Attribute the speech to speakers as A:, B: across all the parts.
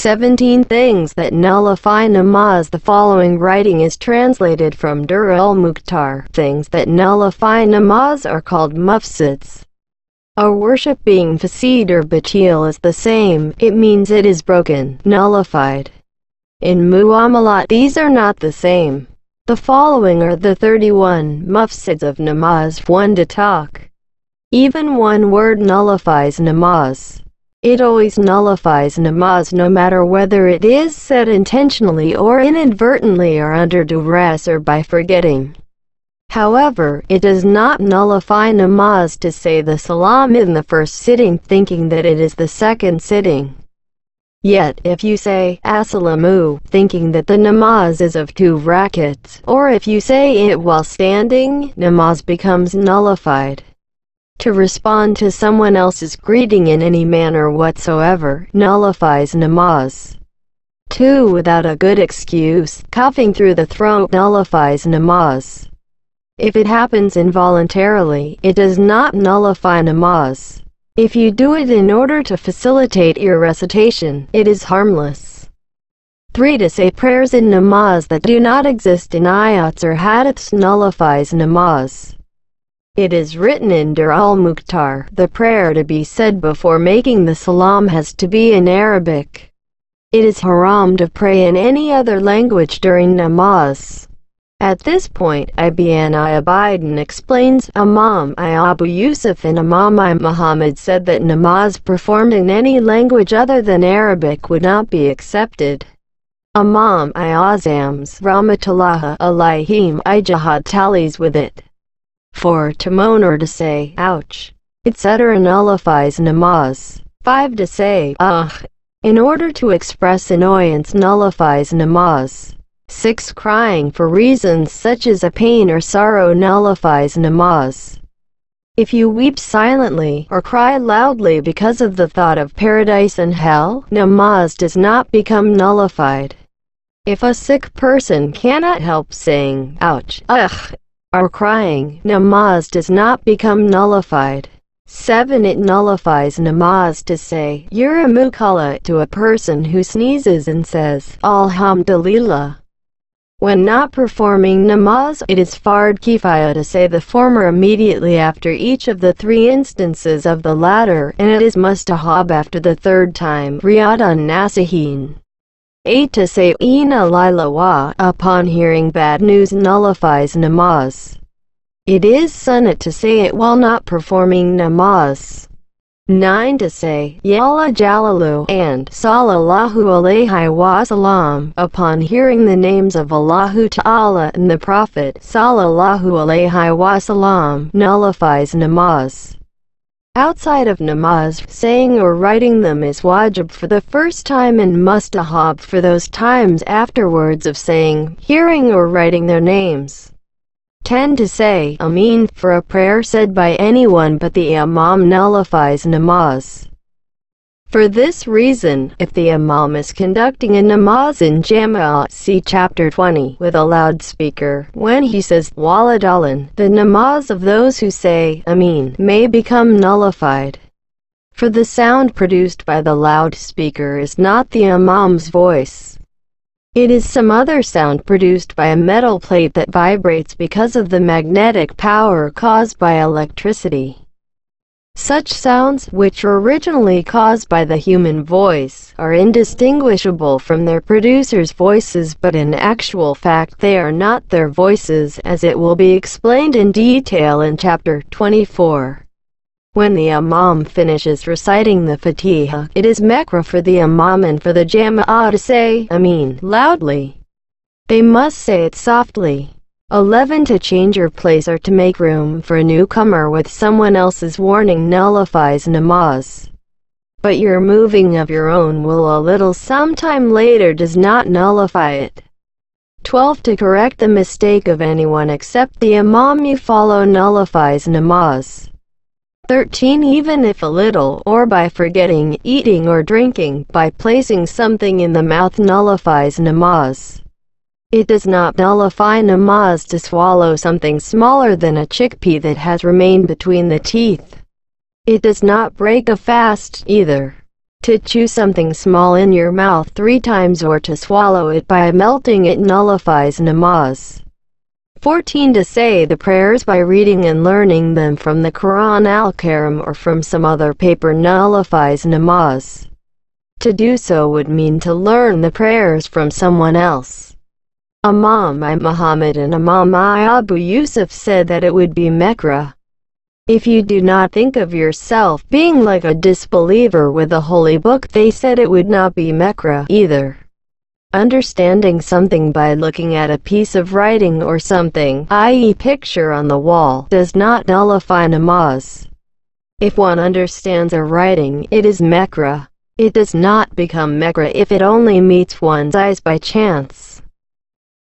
A: 17 Things that nullify namaz. The following writing is translated from Dur al-Mukhtar. Things that nullify namaz are called mufsids. A worship being fasid or batil is the same, it means it is broken, nullified. In muamalat these are not the same. The following are the 31 mufsids of namaz. 1. To talk. Even one word nullifies namaz. It always nullifies namaz no matter whether it is said intentionally or inadvertently or under duress or by forgetting. However, it does not nullify namaz to say the salam in the first sitting thinking that it is the second sitting. Yet, if you say assalamu thinking that the namaz is of 2 rakats, or if you say it while standing, namaz becomes nullified. To respond to someone else's greeting in any manner whatsoever nullifies namaz. 2. Without a good excuse, coughing through the throat nullifies namaz. If it happens involuntarily, it does not nullify namaz. If you do it in order to facilitate your recitation, it is harmless. 3. To say prayers in namaz that do not exist in ayats or hadiths nullifies namaz. It is written in Dur al-Mukhtar, the prayer to be said before making the salam has to be in Arabic. It is haram to pray in any other language during namaz. At this point, Ibn Abidan explains, Imam I Abu Yusuf and Imam I Muhammad said that namaz performed in any language other than Arabic would not be accepted. Imam I Azam's Rahmatullah alayhim ijtihad tallies with it. 4. To moan or to say, ouch, etc. nullifies namaz. 5. To say, ugh, in order to express annoyance nullifies namaz. 6. Crying for reasons such as a pain or sorrow nullifies namaz. If you weep silently or cry loudly because of the thought of paradise and hell, namaz does not become nullified. If a sick person cannot help saying, ouch, ugh, or crying, namaz does not become nullified. 7. It nullifies namaz to say, Yarhamukallah to a person who sneezes and says, Alhamdulillah. When not performing namaz, it is fard kifaya to say the former immediately after each of the 3 instances of the latter, and it is mustahab after the 3rd time. Riyadun Nasihin. 8. To say Inna lillahi upon hearing bad news nullifies namaz. It is sunnah to say it while not performing namaz. 9. To say Yalla Jalalu and Sallallahu alayhi wa sallam upon hearing the names of Allahu Ta'ala and the Prophet Sallallahu alayhi wa sallam nullifies namaz. Outside of namaz, saying or writing them is wajib for the first time and mustahab for those times afterwards of saying, hearing or writing their names. 10. To say Ameen for a prayer said by anyone but the imam nullifies namaz. For this reason, if the imam is conducting a namaz in jama'ah, see chapter 20, with a loudspeaker, when he says Waladalin, the namaz of those who say Ameen may become nullified. For the sound produced by the loudspeaker is not the imam's voice. It is some other sound produced by a metal plate that vibrates because of the magnetic power caused by electricity. Such sounds, which were originally caused by the human voice, are indistinguishable from their producers' voices, but in actual fact they are not their voices, as it will be explained in detail in chapter 24. When the imam finishes reciting the Fatiha, it is makruh for the imam and for the jama'ah to say Ameen loudly. They must say it softly. 11. To change your place or to make room for a newcomer with someone else's warning nullifies namaz. But your moving of your own will a little sometime later does not nullify it. 12. To correct the mistake of anyone except the imam you follow nullifies namaz. 13. Even if a little, or by forgetting, eating or drinking, by placing something in the mouth nullifies namaz. It does not nullify namaz to swallow something smaller than a chickpea that has remained between the teeth. It does not break a fast, either. To chew something small in your mouth 3 times or to swallow it by melting it nullifies namaz. 14. To say the prayers by reading and learning them from the Quran al-Karim or from some other paper nullifies namaz. To do so would mean to learn the prayers from someone else. Imam I Muhammad and Imam I Abu Yusuf said that it would be Mekruh. If you do not think of yourself being like a disbeliever with the holy book, they said it would not be Mekruh either. Understanding something by looking at a piece of writing or something, i.e. picture on the wall, does not nullify namaz. If one understands a writing, it is Mekruh. It does not become Mekruh if it only meets one's eyes by chance.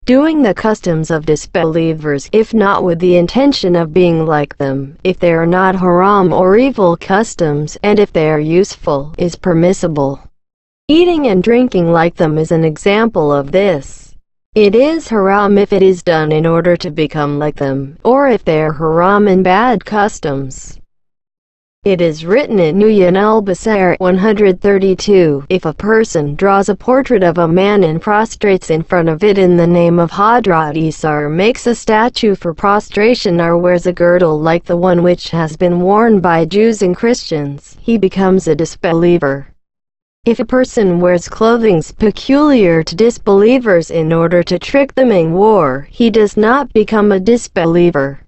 A: Doing the customs of disbelievers, if not with the intention of being like them, if they are not haram or evil customs, and if they are useful, is permissible. Eating and drinking like them is an example of this. It is haram if it is done in order to become like them, or if they are haram and bad customs. It is written in Nuyan al-Basir 132, if a person draws a portrait of a man and prostrates in front of it in the name of Hadrat Isa, or makes a statue for prostration, or wears a girdle like the one which has been worn by Jews and Christians, he becomes a disbeliever. If a person wears clothing peculiar to disbelievers in order to trick them in war, he does not become a disbeliever.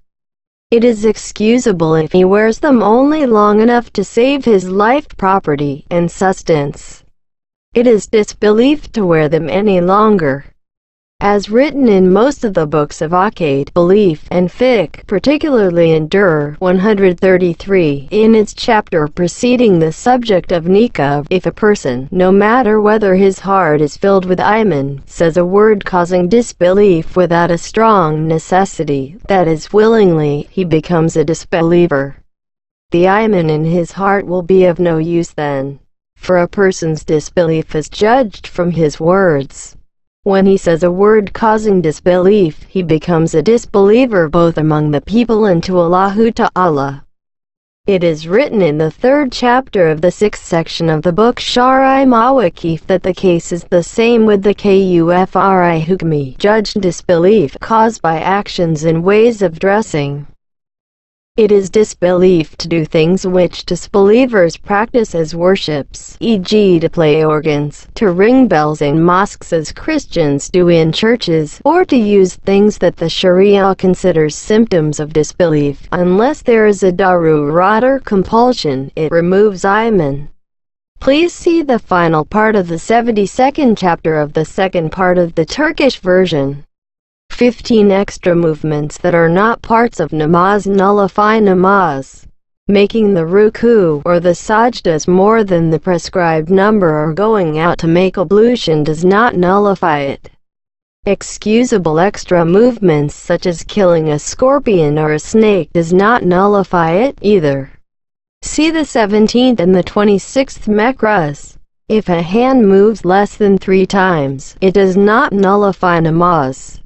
A: It is excusable if he wears them only long enough to save his life, property, and sustenance. It is disbelief to wear them any longer. As written in most of the books of Aqaid, belief, and fiqh, particularly in Durr 133, in its chapter preceding the subject of nikah, if a person, no matter whether his heart is filled with iman, says a word causing disbelief without a strong necessity, that is willingly, he becomes a disbeliever. The iman in his heart will be of no use then, for a person's disbelief is judged from his words. When he says a word causing disbelief, he becomes a disbeliever both among the people and to Allahu Ta'ala. It is written in the 3rd chapter of the 6th section of the book Shari Mawaqif that the case is the same with the Kufri Hukmi, judged disbelief caused by actions and ways of dressing. It is disbelief to do things which disbelievers practice as worships, e.g. to play organs, to ring bells in mosques as Christians do in churches, or to use things that the Sharia considers symptoms of disbelief. Unless there is a darurat or compulsion, it removes iman. Please see the final part of the 72nd chapter of the second part of the Turkish version. 15 extra movements that are not parts of namaz nullify namaz. Making the ruku or the sajdas more than the prescribed number or going out to make ablution does not nullify it. Excusable extra movements such as killing a scorpion or a snake does not nullify it either. See the 17th and the 26th mekruhs. If a hand moves less than 3 times, it does not nullify namaz.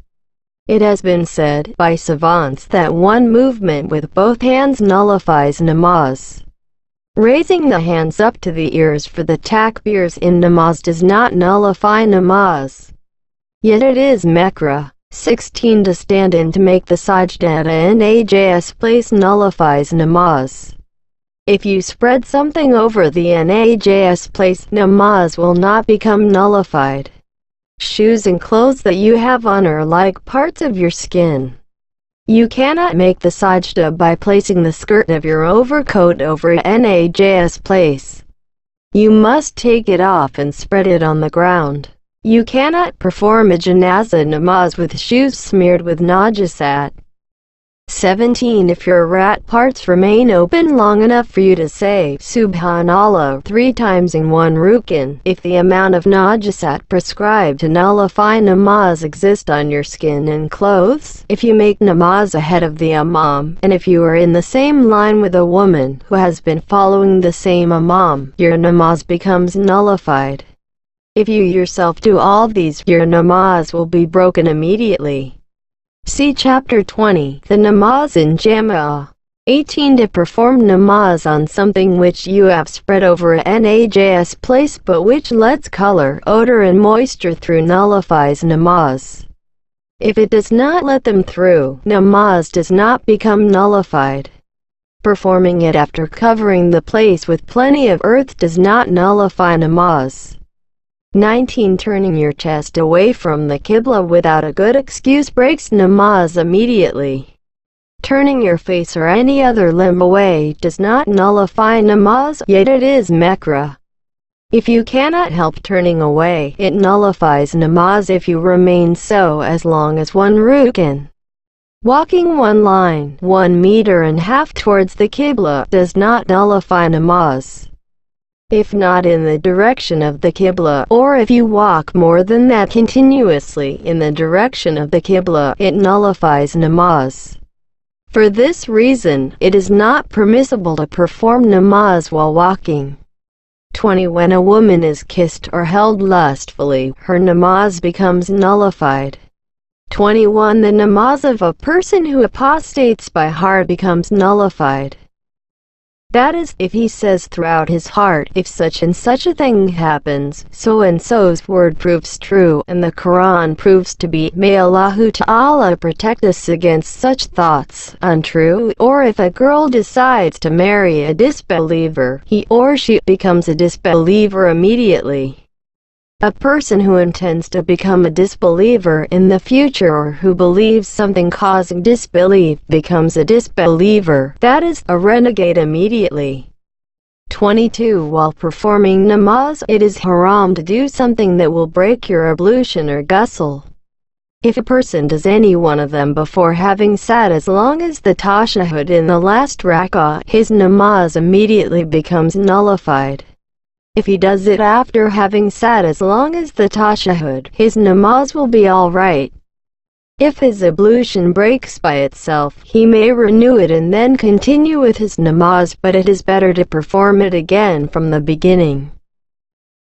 A: It has been said by savants that one movement with both hands nullifies namaz. Raising the hands up to the ears for the takbirs in namaz does not nullify namaz. Yet it is mekruh. 16. To stand in to make the sajda at a najis place nullifies namaz. If you spread something over the najis place, namaz will not become nullified. Shoes and clothes that you have on are like parts of your skin. You cannot make the sajda by placing the skirt of your overcoat over a najis place. You must take it off and spread it on the ground. You cannot perform a janazah namaz with shoes smeared with najasat. 17. If your rat parts remain open long enough for you to say Subhanallah 3 times in one rukn, if the amount of najasat prescribed to nullify namaz exists on your skin and clothes, if you make namaz ahead of the imam, and if you are in the same line with a woman who has been following the same imam, your namaz becomes nullified. If you yourself do all these, your namaz will be broken immediately. See Chapter 20, the namaz in Jama'ah. 18. To perform namaz on something which you have spread over a najis place but which lets color, odor and moisture through nullifies namaz. If it does not let them through, namaz does not become nullified. Performing it after covering the place with plenty of earth does not nullify namaz. 19. Turning your chest away from the Qibla without a good excuse breaks namaz immediately. Turning your face or any other limb away does not nullify namaz, yet it is makruh. If you cannot help turning away, it nullifies namaz if you remain so as long as one rukn. Walking one line, 1.5 meters towards the Qibla does not nullify namaz. If not in the direction of the Qibla, or if you walk more than that continuously in the direction of the Qibla, it nullifies namaz. For this reason, it is not permissible to perform namaz while walking. 20. When a woman is kissed or held lustfully, her namaz becomes nullified. 21. The namaz of a person who apostates by heart becomes nullified. That is, if he says throughout his heart, if such and such a thing happens, so and so's word proves true, and the Quran proves to be, may Allahu Ta'ala protect us against such thoughts, untrue, or if a girl decides to marry a disbeliever, he or she becomes a disbeliever immediately. A person who intends to become a disbeliever in the future or who believes something causing disbelief becomes a disbeliever, that is, a renegade immediately. 22. While performing namaz, it is haram to do something that will break your ablution or ghusl. If a person does any one of them before having sat as long as the tashahhud in the last rak'ah, his namaz immediately becomes nullified. If he does it after having sat as long as the tashahhud, his namaz will be alright. If his ablution breaks by itself, he may renew it and then continue with his namaz, but it is better to perform it again from the beginning.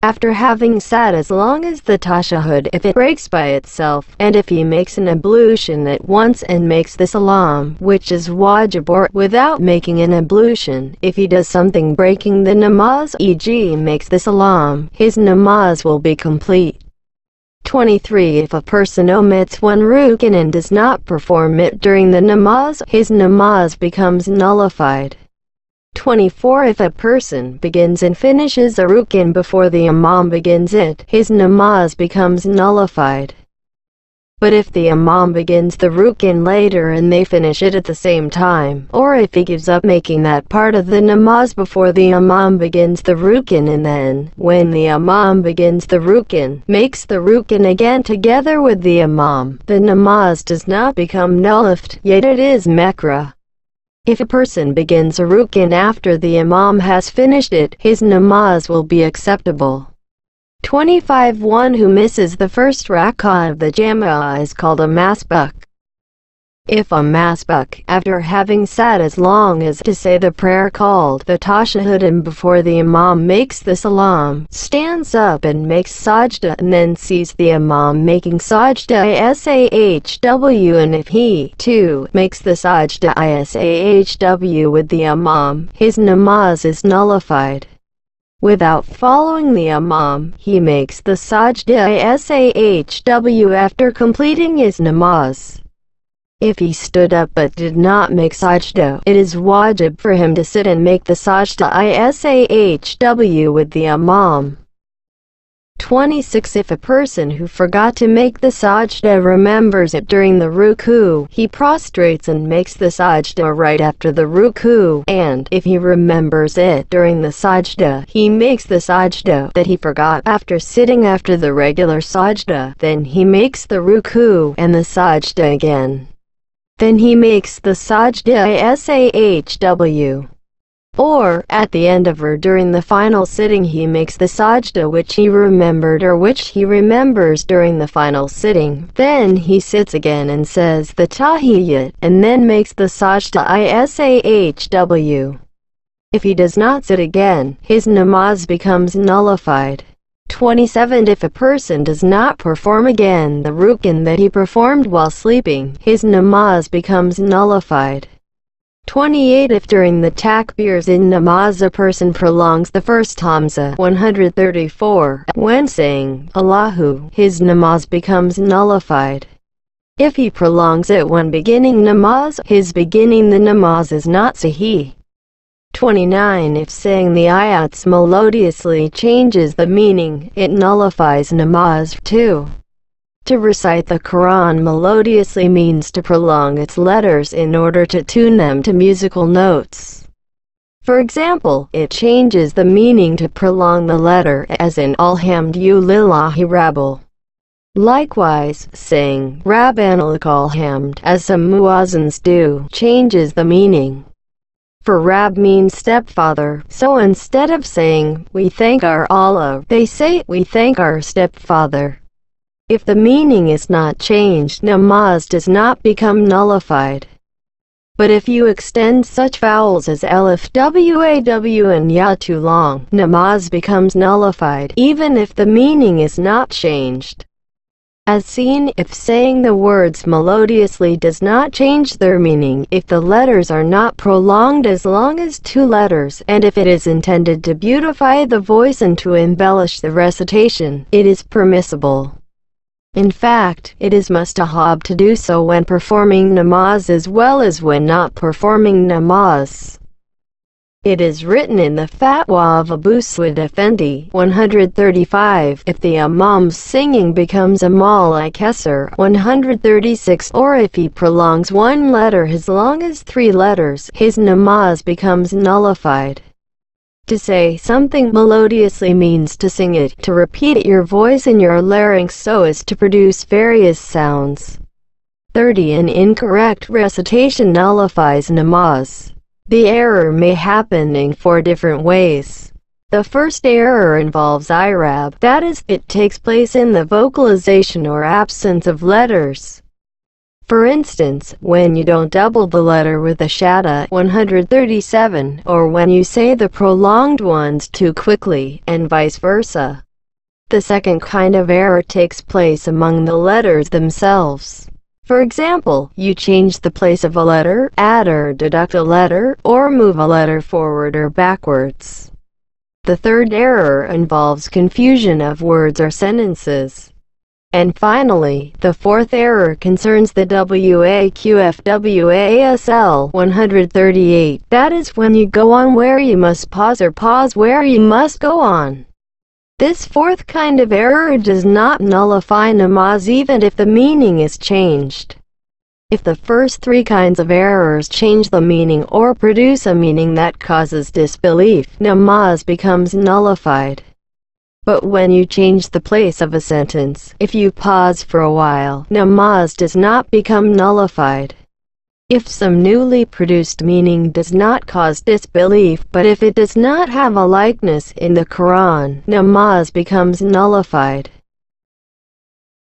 A: After having sat as long as the tashahhud, if it breaks by itself, and if he makes an ablution at once and makes the salam, which is wajib, or without making an ablution, if he does something breaking the namaz, e.g. makes the salam, his namaz will be complete. 23. If a person omits one rukn and does not perform it during the namaz, his namaz becomes nullified. 24. If a person begins and finishes a rukn before the imam begins it, his namaz becomes nullified. But if the imam begins the rukn later and they finish it at the same time, or if he gives up making that part of the namaz before the imam begins the rukn and then, when the imam begins the rukn, makes the rukn again together with the imam, the namaz does not become nullified, yet it is makruh. If a person begins a rukn after the imam has finished it, his namaz will be acceptable. 25. One who misses the first rak'ah of the jama'ah is called a masbuk. If a masbuk, after having sat as long as to say the prayer called the tashahhud and before the imam makes the salam, stands up and makes sajda and then sees the imam making sajda ishw, and if he, too, makes the sajda ishw with the imam, his namaz is nullified. Without following the imam, he makes the sajda ishw after completing his namaz. If he stood up but did not make sajda, it is wajib for him to sit and make the sajda ishw with the imam. 26. If a person who forgot to make the sajda remembers it during the ruku, he prostrates and makes the sajda right after the ruku, and if he remembers it during the sajda, he makes the sajda that he forgot after sitting after the regular sajda, then he makes the ruku and the sajda again. Then he makes the sajda ishw. Or, at the end of or during the final sitting he makes the sajda which he remembered or which he remembers during the final sitting. Then he sits again and says the tahiyyat, and then makes the sajda ishw. If he does not sit again, his namaz becomes nullified. 27. If a person does not perform again the rukn that he performed while sleeping, his namaz becomes nullified. 28. If during the takbirs in namaz a person prolongs the first hamza 134 when saying Allahu, his namaz becomes nullified. If he prolongs it when beginning namaz, his beginning the namaz is not sahih. 29. If saying the ayats melodiously changes the meaning, it nullifies namaz too. To recite the Quran melodiously means to prolong its letters in order to tune them to musical notes. For example, it changes the meaning to prolong the letter, as in Alhamdulillahi Rabbil. Likewise, saying Rabbana lakal hamd, as some muazzins do, changes the meaning. For Rab means stepfather, so instead of saying, we thank our Allah, they say, we thank our stepfather. If the meaning is not changed, namaz does not become nullified. But if you extend such vowels as alif, waw and ya too long, namaz becomes nullified, even if the meaning is not changed. As seen, if saying the words melodiously does not change their meaning, if the letters are not prolonged as long as two letters, and if it is intended to beautify the voice and to embellish the recitation, it is permissible. In fact, it is mustahab to do so when performing namaz as well as when not performing namaz. It is written in the fatwa of Abu Su'id Effendi 135, if the imam's singing becomes a mal-i-kesser 136, or if he prolongs one letter as long as three letters, his namaz becomes nullified. To say something melodiously means to sing it, to repeat your voice in your larynx so as to produce various sounds. 30. An incorrect recitation nullifies namaz. The error may happen in four different ways. The first error involves i'rab, that is, it takes place in the vocalization or absence of letters. For instance, when you don't double the letter with the shadda 137, or when you say the prolonged ones too quickly, and vice versa. The second kind of error takes place among the letters themselves. For example, you change the place of a letter, add or deduct a letter, or move a letter forward or backwards. The third error involves confusion of words or sentences. And finally, the fourth error concerns the waqfwasl 138, that is, when you go on where you must pause or pause where you must go on. This fourth kind of error does not nullify namaz even if the meaning is changed. If the first three kinds of errors change the meaning or produce a meaning that causes disbelief, namaz becomes nullified. But when you change the place of a sentence, if you pause for a while, namaz does not become nullified. If some newly produced meaning does not cause disbelief, but if it does not have a likeness in the Quran, namaz becomes nullified.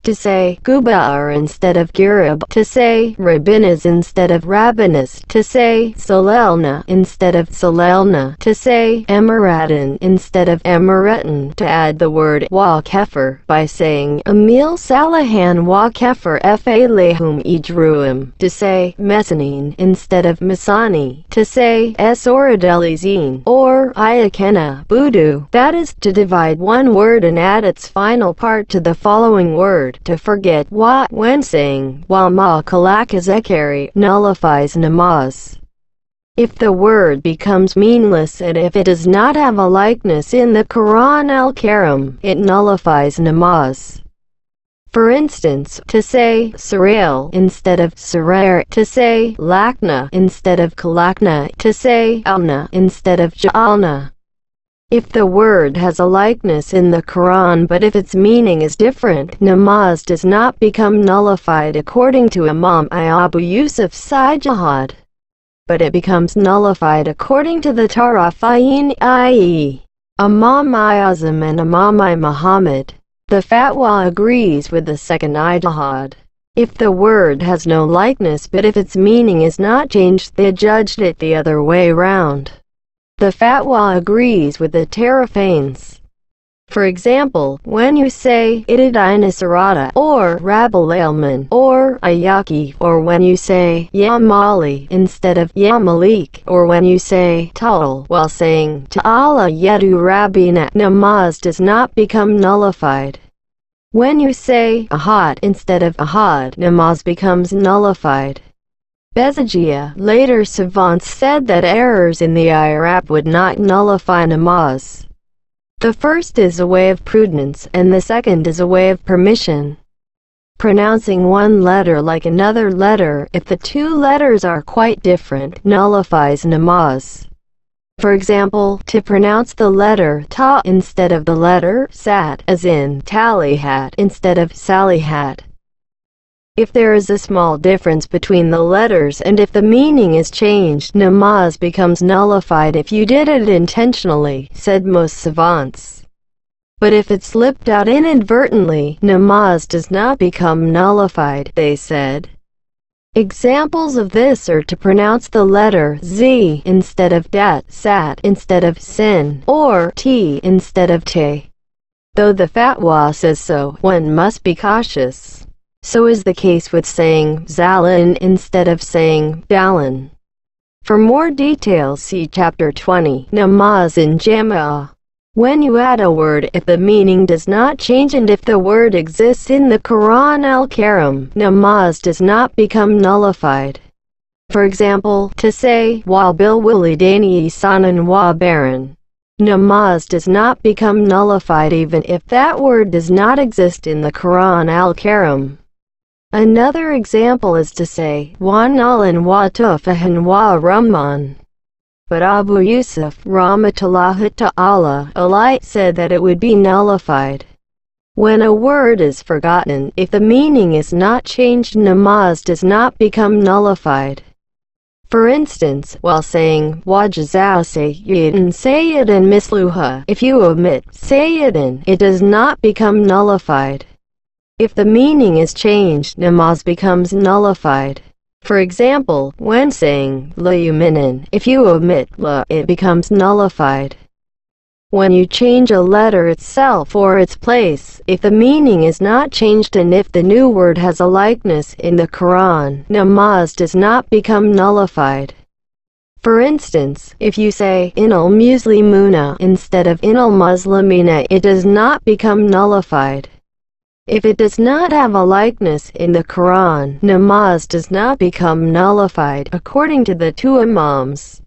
A: To say Gubar instead of Gurab, to say Rabbinas instead of Rabbinas, to say Salalna instead of Salalna, to say Emiratin instead of Emiratin, to add the word wa kefir by saying Emil Salahan wa kefir fa lehum ijruim, to say Mesanin instead of Masani, to say Esoradelizine or Ayakena Budu, that is, to divide one word and add its final part to the following word. To forget wa when saying wa ma kalakazekari nullifies namaz. If the word becomes meaningless and if it does not have a likeness in the Quran al-Karim, it nullifies namaz. For instance, to say Sarail instead of Sarair, to say Lakna instead of Kalakna, to say Alna instead of Ja'alna. If the word has a likeness in the Quran but if its meaning is different, namaz does not become nullified according to Imam Abu Yusuf Sajjad. But it becomes nullified according to the Tarafain, i.e. Imam Azam and Imam Muhammad. The fatwa agrees with the second ijtihad. If the word has no likeness but if its meaning is not changed, they judged it the other way round. The fatwa agrees with the Tarafains. For example, when you say Itadinasarata or Rabalalman or Ayaki, or when you say Yamali instead of Yamalik, or when you say Ta'al while saying Ta'ala Yedu Rabbina, namaz does not become nullified. When you say Ahad instead of Ahad, namaz becomes nullified. Bezajia, later savants, said that errors in the Iraq would not nullify namaz. The first is a way of prudence, and the second is a way of permission. Pronouncing one letter like another letter, if the two letters are quite different, nullifies namaz. For example, to pronounce the letter ta instead of the letter sat, as in talihat instead of salihat. If there is a small difference between the letters and if the meaning is changed, namaz becomes nullified if you did it intentionally, said most savants. But if it slipped out inadvertently, namaz does not become nullified, they said. Examples of this are to pronounce the letter z instead of dat, sat instead of sin, or t instead of te. Though the fatwa says so, one must be cautious. So is the case with saying Zalin instead of saying Dalin. For more details see Chapter 20, Namaz in Jama'ah. When you add a word, if the meaning does not change and if the word exists in the Quran al-Karim, namaz does not become nullified. For example, to say Wa bil walidaini ihsanan wa baran. Namaz does not become nullified even if that word does not exist in the Quran al-Karim. Another example is to say, Wa nalan wa tufahan wa rumman. But Abu Yusuf, rahmatullahi ta'ala alayhi, said that it would be nullified. When a word is forgotten, if the meaning is not changed, namaz does not become nullified. For instance, while saying, Wa jazaa sayyidin sayyidin misluha, if you omit sayyidin, it does not become nullified. If the meaning is changed, namaz becomes nullified. For example, when saying la yuminin, if you omit la, it becomes nullified. When you change a letter itself or its place, if the meaning is not changed and if the new word has a likeness in the Quran, namaz does not become nullified. For instance, if you say inal muslimuna instead of inal muslimina, it does not become nullified. If it does not have a likeness in the Quran, namaz does not become nullified according to the two imams.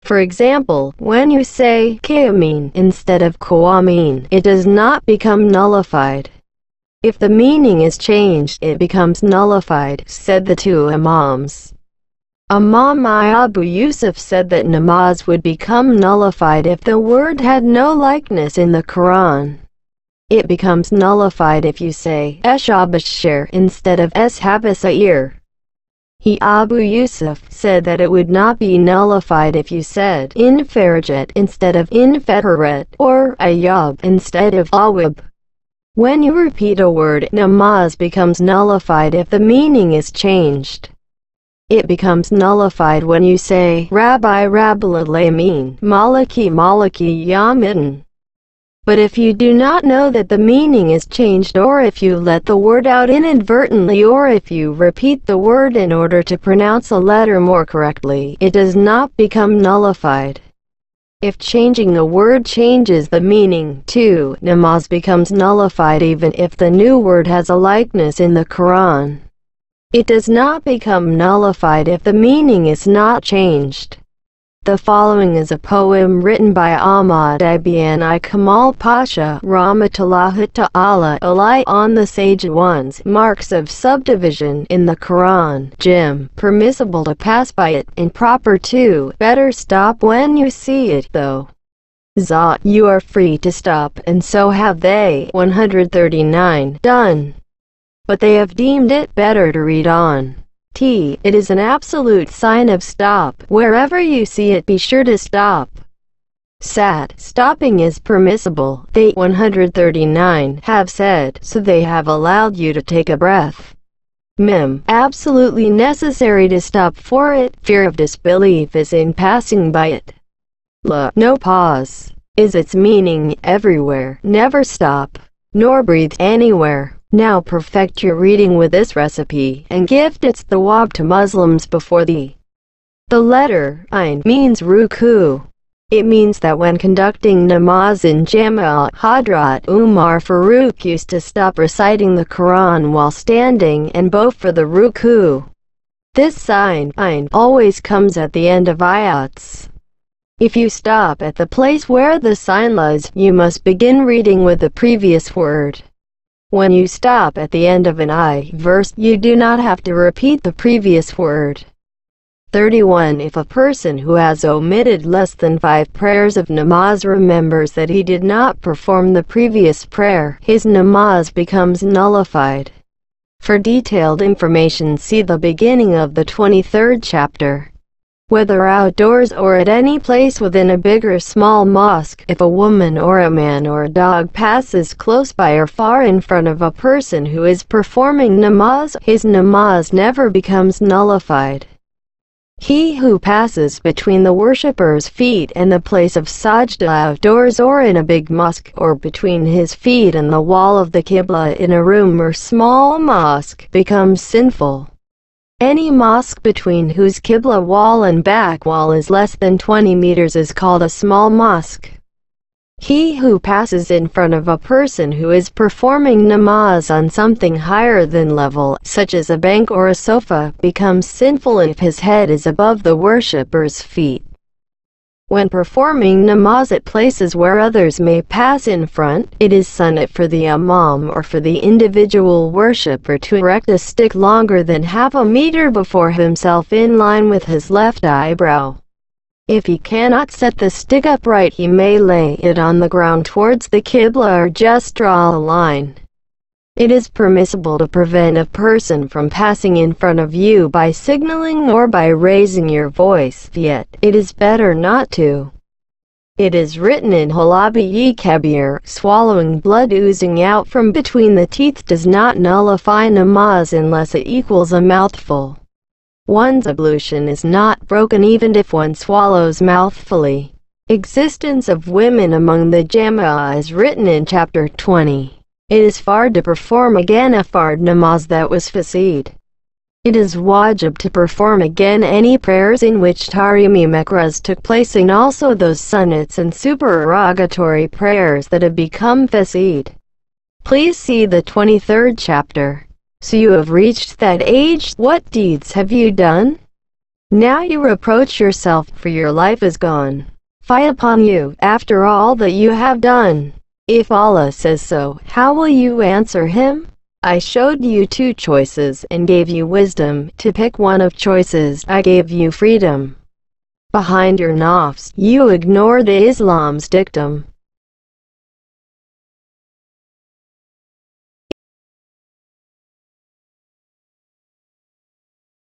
A: For example, when you say Qayamin instead of Qawamin, it does not become nullified. If the meaning is changed, it becomes nullified, said the two imams. Imam Abu Yusuf said that namaz would become nullified if the word had no likeness in the Quran. It becomes nullified if you say Eshabashir instead of Eshabasair. He, Abu Yusuf, said that it would not be nullified if you said Infarajat instead of Infaharat, or Ayab instead of Awab. When you repeat a word, namaz becomes nullified if the meaning is changed. It becomes nullified when you say Rabbi Rabbalamin, Maliki Maliki Yamidin. But if you do not know that the meaning is changed, or if you let the word out inadvertently, or if you repeat the word in order to pronounce a letter more correctly, it does not become nullified. If changing a word changes the meaning too, namaz becomes nullified even if the new word has a likeness in the Quran. It does not become nullified if the meaning is not changed. The following is a poem written by Ahmad Ibn Kamal Pasha, rahmatullahi ta'ala alayhi, on the sage ones, marks of subdivision in the Quran, Jim, permissible to pass by it, improper to, better stop when you see it though. Za, you are free to stop, and so have they, 139, done. But they have deemed it better to read on. T. It is an absolute sign of stop. Wherever you see it, be sure to stop. Sat. Stopping is permissible. They, 139, have said, so they have allowed you to take a breath. Mim. Absolutely necessary to stop for it. Fear of disbelief is in passing by it. La. No pause. is its meaning everywhere. Never stop, nor breathe anywhere. Now perfect your reading with this recipe and gift its thawab to Muslims before thee. The letter Ain means ruku. It means that when conducting namaz in Jama'ah, Hadrat Umar Farooq used to stop reciting the Quran while standing and bow for the ruku. This sign, Ain, always comes at the end of ayats. If you stop at the place where the sign lies, you must begin reading with the previous word. When you stop at the end of an verse, you do not have to repeat the previous word. 31. If a person who has omitted less than 5 prayers of namaz remembers that he did not perform the previous prayer, his namaz becomes nullified. For detailed information, see the beginning of the 23rd chapter. Whether outdoors or at any place within a big or small mosque, if a woman or a man or a dog passes close by or far in front of a person who is performing namaz, his namaz never becomes nullified. He who passes between the worshipper's feet and the place of sajda outdoors or in a big mosque, or between his feet and the wall of the qibla in a room or small mosque, becomes sinful. Any mosque between whose qibla wall and back wall is less than 20 meters is called a small mosque. He who passes in front of a person who is performing namaz on something higher than level, such as a bank or a sofa, becomes sinful if his head is above the worshipper's feet. When performing namaz at places where others may pass in front, it is sunnat for the imam or for the individual worshipper to erect a stick longer than half a meter before himself in line with his left eyebrow. If he cannot set the stick upright, he may lay it on the ground towards the qibla or just draw a line. It is permissible to prevent a person from passing in front of you by signaling or by raising your voice, yet it is better not to. It is written in Halabi-e-Kabir, swallowing blood oozing out from between the teeth does not nullify namaz unless it equals a mouthful. One's ablution is not broken even if one swallows mouthfully. Existence of women among the Jama'ah is written in chapter 20. It is fard to perform again a fard namaz that was fasid. It is wajib to perform again any prayers in which tarimi makraz took place, and also those sunnats and supererogatory prayers that have become fasid. Please see the 23rd chapter. So you have reached that age. What deeds have you done? Now you reproach yourself, for your life is gone. Fie upon you, after all that you have done. If Allah says so, how will you answer him? I showed you 2 choices and gave you wisdom. To pick one of choices, I gave you freedom. Behind your nafs, you ignored Islam's dictum.